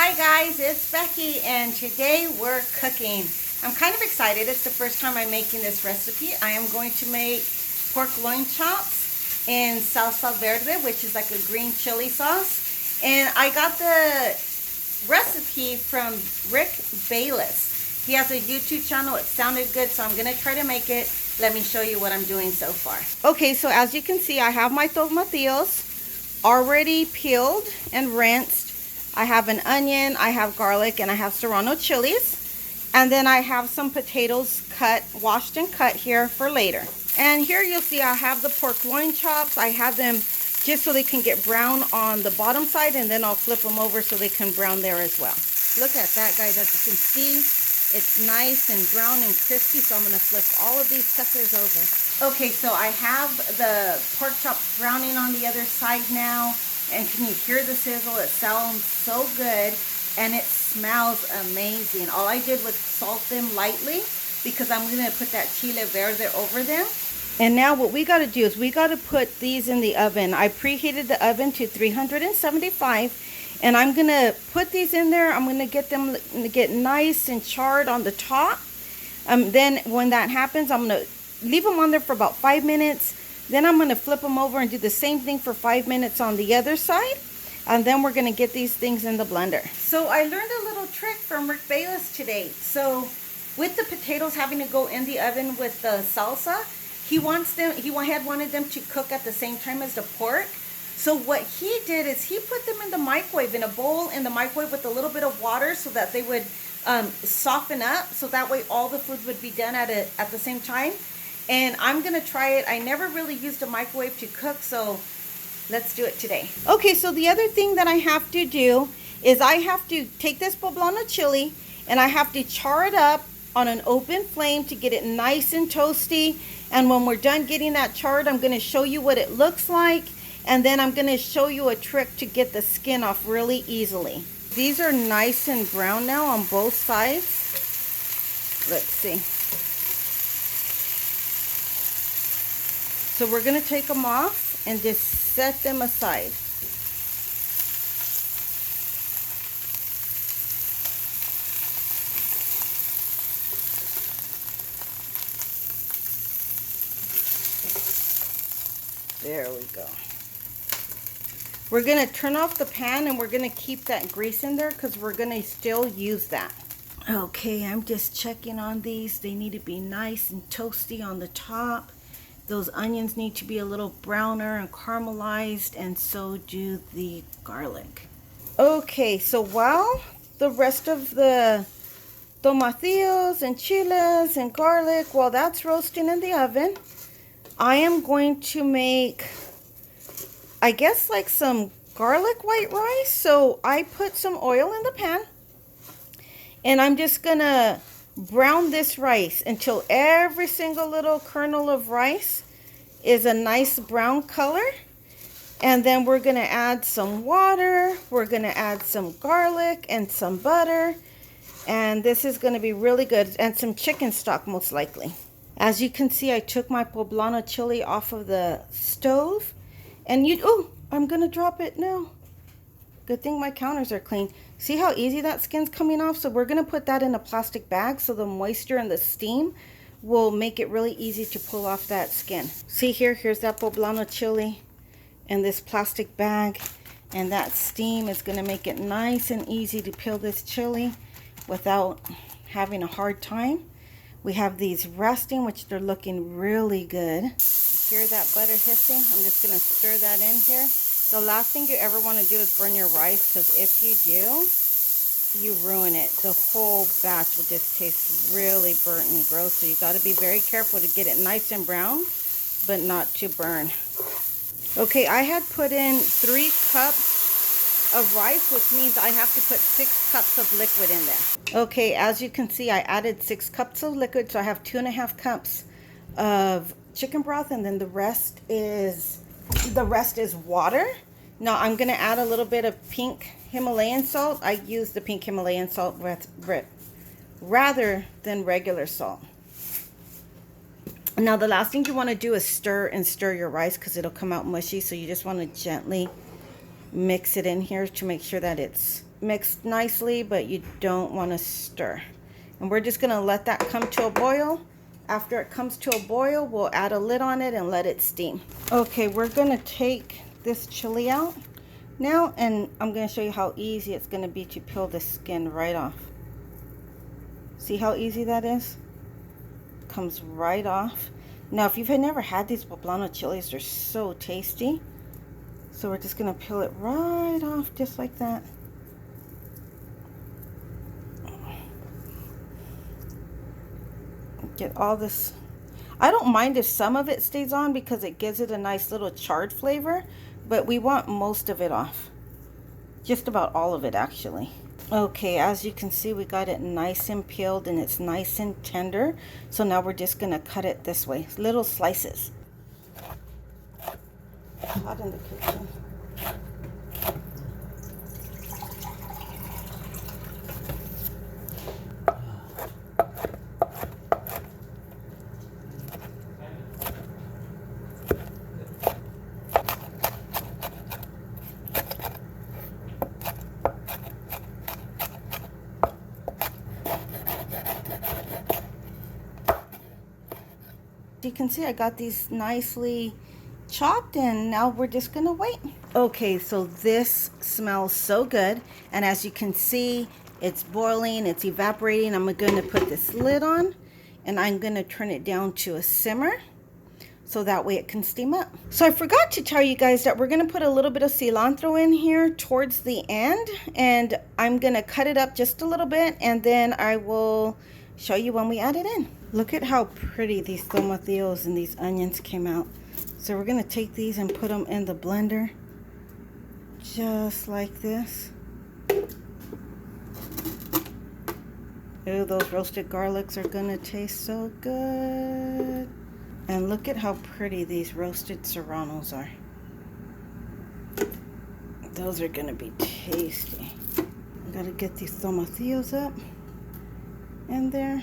Hi guys, it's Becky and today we're cooking. I'm kind of excited. It's the first time I'm making this recipe. I am going to make pork loin chops in salsa verde, which is like a green chili sauce. And I got the recipe from Rick Bayless. He has a YouTube channel. It sounded good, so I'm going to try to make it. Let me show you what I'm doing so far. Okay, so as you can see, I have my tomatillos already peeled and rinsed. I have an onion, I have garlic, and I have serrano chilies. And then I have some potatoes washed and cut here for later. And here you'll see I have the pork loin chops. I have them just so they can get brown on the bottom side, and then I'll flip them over so they can brown there as well. Look at that, guys. As you can see, it's nice and brown and crispy, so I'm going to flip all of these suckers over. Okay, so I have the pork chops browning on the other side now. And can you hear the sizzle? It sounds so good and it smells amazing. All I did was salt them lightly because I'm going to put that Chile Verde over them. And now what we got to do is we got to put these in the oven. I preheated the oven to 375 and I'm going to put these in there. I'm going to get them to get nice and charred on the top. Then when that happens, I'm going to leave them on there for about 5 minutes. Then I'm going to flip them over and do the same thing for 5 minutes on the other side. And then we're going to get these things in the blender. So I learned a little trick from Rick Bayless today. So with the potatoes having to go in the oven with the salsa, he had wanted them to cook at the same time as the pork. So what he did is he put them in the microwave, in a bowl in the microwave with a little bit of water so that they would soften up. So that way all the food would be done at the same time. And I'm going to try it. I never really used a microwave to cook, so let's do it today. Okay, so the other thing that I have to do is I have to take this poblano chili and I have to char it up on an open flame to get it nice and toasty. And when we're done getting that charred, I'm going to show you what it looks like. And then I'm going to show you a trick to get the skin off really easily. These are nice and brown now on both sides. Let's see. So we're going to take them off and just set them aside. There we go. We're going to turn off the pan and we're going to keep that grease in there because we're going to still use that. Okay, I'm just checking on these. They need to be nice and toasty on the top. Those onions need to be a little browner and caramelized, and so do the garlic. Okay, so while the rest of the tomatillos and chiles and garlic, while that's roasting in the oven, I am going to make, I guess, like some garlic white rice. So I put some oil in the pan, and I'm just gonna brown this rice until every single little kernel of rice is a nice brown color. And then we're going to add some water, we're going to add some garlic and some butter, and this is going to be really good, and some chicken stock most likely. As you can see, I took my poblano chili off of the stove, and I'm going to drop it now. Good thing my counters are clean. See how easy that skin's coming off? So we're going to put that in a plastic bag so the moisture and the steam will make it really easy to pull off that skin. See here's that poblano chili in this plastic bag. And that steam is going to make it nice and easy to peel this chili without having a hard time. We have these resting, which they're looking really good. You hear that butter hissing? I'm just going to stir that in here. The last thing you ever want to do is burn your rice, because if you do, you ruin it. The whole batch will just taste really burnt and gross. So you got to be very careful to get it nice and brown, but not to burn. Okay, I had put in 3 cups of rice, which means I have to put 6 cups of liquid in there. Okay, as you can see, I added 6 cups of liquid, so I have 2.5 cups of chicken broth, and then the rest is water. Now I'm going to add a little bit of pink Himalayan salt. I use the pink Himalayan salt rather than regular salt. Now the last thing you want to do is stir your rice, because it'll come out mushy. So you just want to gently mix it in here to make sure that it's mixed nicely, but you don't want to stir. And we're just going to let that come to a boil. After it comes to a boil, we'll add a lid on it and let it steam. Okay, we're going to take this chili out now, and I'm going to show you how easy it's going to be to peel the skin right off. See how easy that is? Comes right off. Now, if you've never had these poblano chilies, they're so tasty. So we're just going to peel it right off just like that. Get all this. I don't mind if some of it stays on because it gives it a nice little charred flavor, but we want most of it off. Just about all of it, actually. Okay, as you can see, we got it nice and peeled and it's nice and tender. So now we're just going to cut it this way, little slices. Hot in the kitchen. You can see I got these nicely chopped, and now we're just gonna wait. Okay, so this smells so good, and as you can see, it's boiling, it's evaporating. I'm gonna put this lid on, and I'm gonna turn it down to a simmer so that way it can steam up. So I forgot to tell you guys that we're gonna put a little bit of cilantro in here towards the end, and I'm gonna cut it up just a little bit, and then I will show you when we add it in. Look at how pretty these tomatillos and these onions came out. So we're gonna take these and put them in the blender, just like this. Ooh, those roasted garlics are gonna taste so good. And look at how pretty these roasted serranos are. Those are gonna be tasty. I gotta get these tomatillos up in there.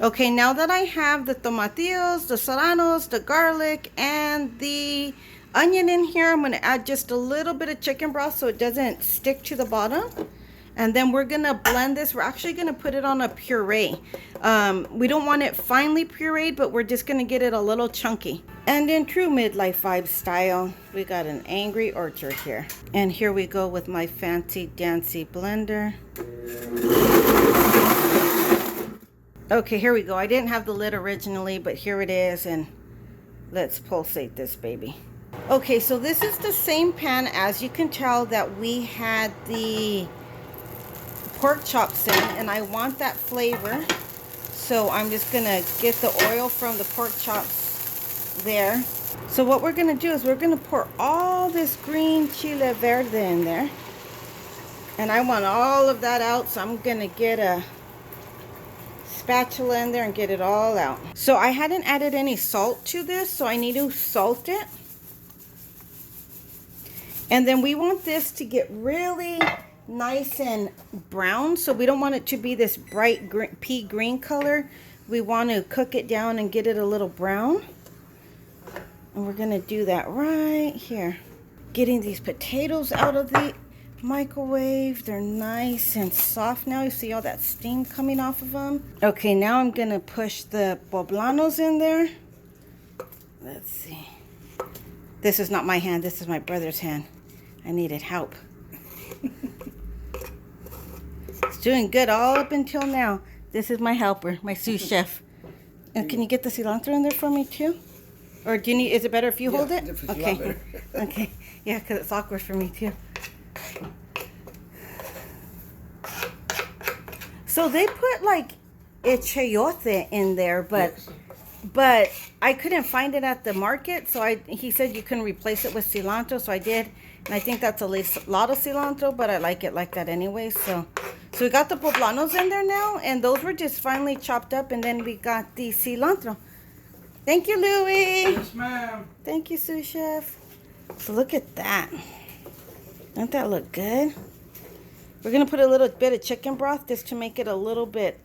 Okay, now that I have the tomatillos, the serranos, the garlic, and the onion in here, I'm going to add just a little bit of chicken broth so it doesn't stick to the bottom. And then we're going to blend this. We're actually going to put it on a puree. We don't want it finely pureed, but we're just going to get it a little chunky. And in true midlife vibe style, we got an Angry Orchard here. And here we go with my fancy dancy blender. Okay, here we go. I didn't have the lid originally, but here it is, and let's pulsate this baby. Okay, so this is the same pan, as you can tell, that we had the pork chops in, and I want that flavor. So I'm just gonna get the oil from the pork chops there. So what we're gonna do is we're gonna pour all this green Chile Verde in there. And I want all of that out, so I'm gonna get a spatula in there and get it all out. So I hadn't added any salt to this, so I need to salt it. And then we want this to get really nice and brown, so we don't want it to be this bright pea green color. We want to cook it down and get it a little brown. And we're going to do that right here. Getting these potatoes out of the microwave. They're nice and soft now. You see all that steam coming off of them. Okay, now I'm going to push the poblanos in there. Let's see. This is not my hand. This is my brother's hand. I needed help. It's doing good all up until now. This is my helper, my sous chef. And can you get the cilantro in there for me too? Or do you need, is it better if you hold it? Okay. Okay. Yeah, because it's awkward for me too. So they put like chayote in there, but yes. But I couldn't find it at the market, so he said you can replace it with cilantro, so I did. And I think that's a lot of cilantro, but I like it like that anyway. So we got the poblanos in there now, and those were just finely chopped up, and then we got the cilantro. Thank you, Louie. Yes, ma'am. Thank you, sous chef. So look at that. Doesn't that look good? We're going to put a little bit of chicken broth just to make it a little bit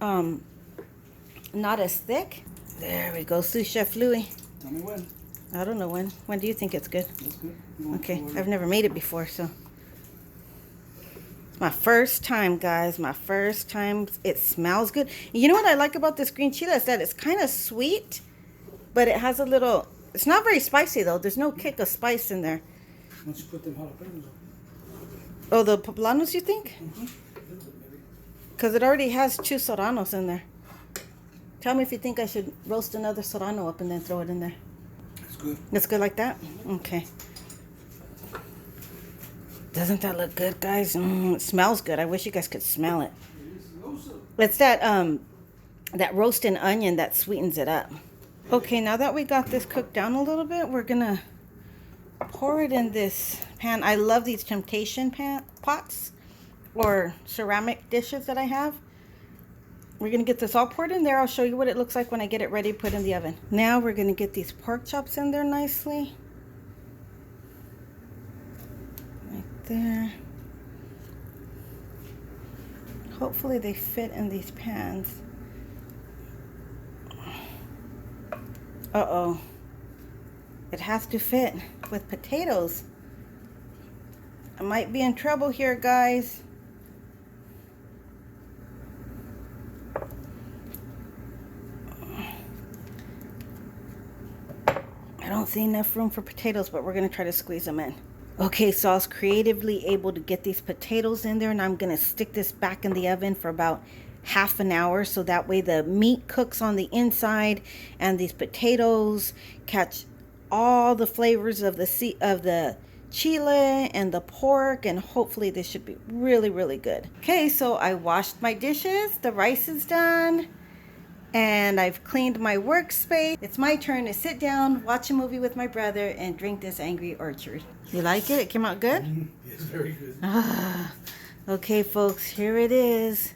not as thick. There we go, sous chef Louis. Tell me when. I don't know when. When do you think it's good? That's good. Okay, I've never made it before, so. My first time, guys. My first time. It smells good. You know what I like about this green chile is that it's kind of sweet, but it has a little... It's not very spicy, though. There's no kick of spice in there. Once you put them jalapenos on. Oh, the poblanos, you think? Because it already has 2 serranos in there. Tell me if you think I should roast another serrano up and then throw it in there. That's good. It's good like that? Okay. Doesn't that look good, guys? It smells good. I wish you guys could smell it. It's that that roasted onion that sweetens it up. Okay, now that we got this cooked down a little bit, we're gonna pour it in this pan. I love these temptation pots or ceramic dishes that I have. We're gonna get this all poured in there. I'll show you what it looks like when I get it ready to put in the oven. Now we're gonna get these pork chops in there nicely. There. Hopefully they fit in these pans. Uh-oh. It has to fit with potatoes. I might be in trouble here, guys. I don't see enough room for potatoes, but we're going to try to squeeze them in. Okay, so I was creatively able to get these potatoes in there, and I'm going to stick this back in the oven for about half an hour, so that way the meat cooks on the inside and these potatoes catch all the flavors of the chile and the pork, and hopefully this should be really, really good. Okay, so I washed my dishes, the rice is done, and I've cleaned my workspace. It's my turn to sit down, watch a movie with my brother, and drink this Angry Orchard. You like it? It came out good? It's very good. Okay, folks, here it is.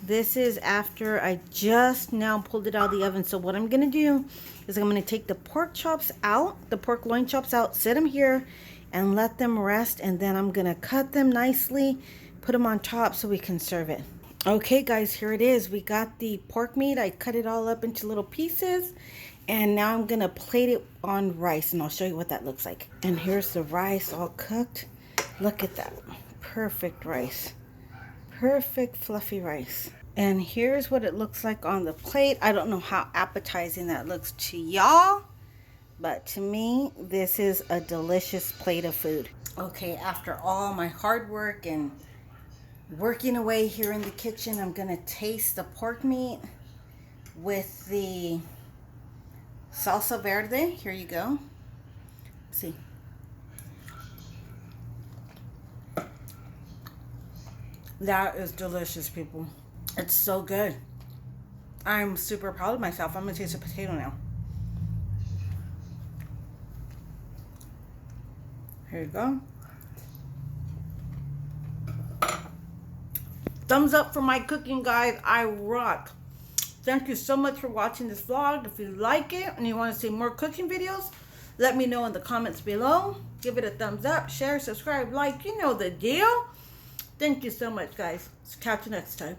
This is after I just now pulled it out of the oven. So what I'm going to do is I'm going to take the pork chops out, the pork loin chops out, sit them here, and let them rest. And then I'm going to cut them nicely, put them on top so we can serve it. Okay, guys, here it is. We got the pork meat. I cut it all up into little pieces. And now I'm going to plate it on rice, and I'll show you what that looks like. And here's the rice all cooked. Look at that. Perfect rice. Perfect fluffy rice. And here's what it looks like on the plate. I don't know how appetizing that looks to y'all, but to me, this is a delicious plate of food. Okay, after all my hard work and working away here in the kitchen, I'm gonna taste the pork meat with the salsa verde. Here you go. Let's see. That is delicious, people. It's so good. I'm super proud of myself. I'm gonna taste a potato now. Here you go. Thumbs up for my cooking, guys. I rock. Thank you so much for watching this vlog. If you like it and you want to see more cooking videos, let me know in the comments below. Give it a thumbs up, share, subscribe, like, you know the deal. Thank you so much, guys. Catch you next time.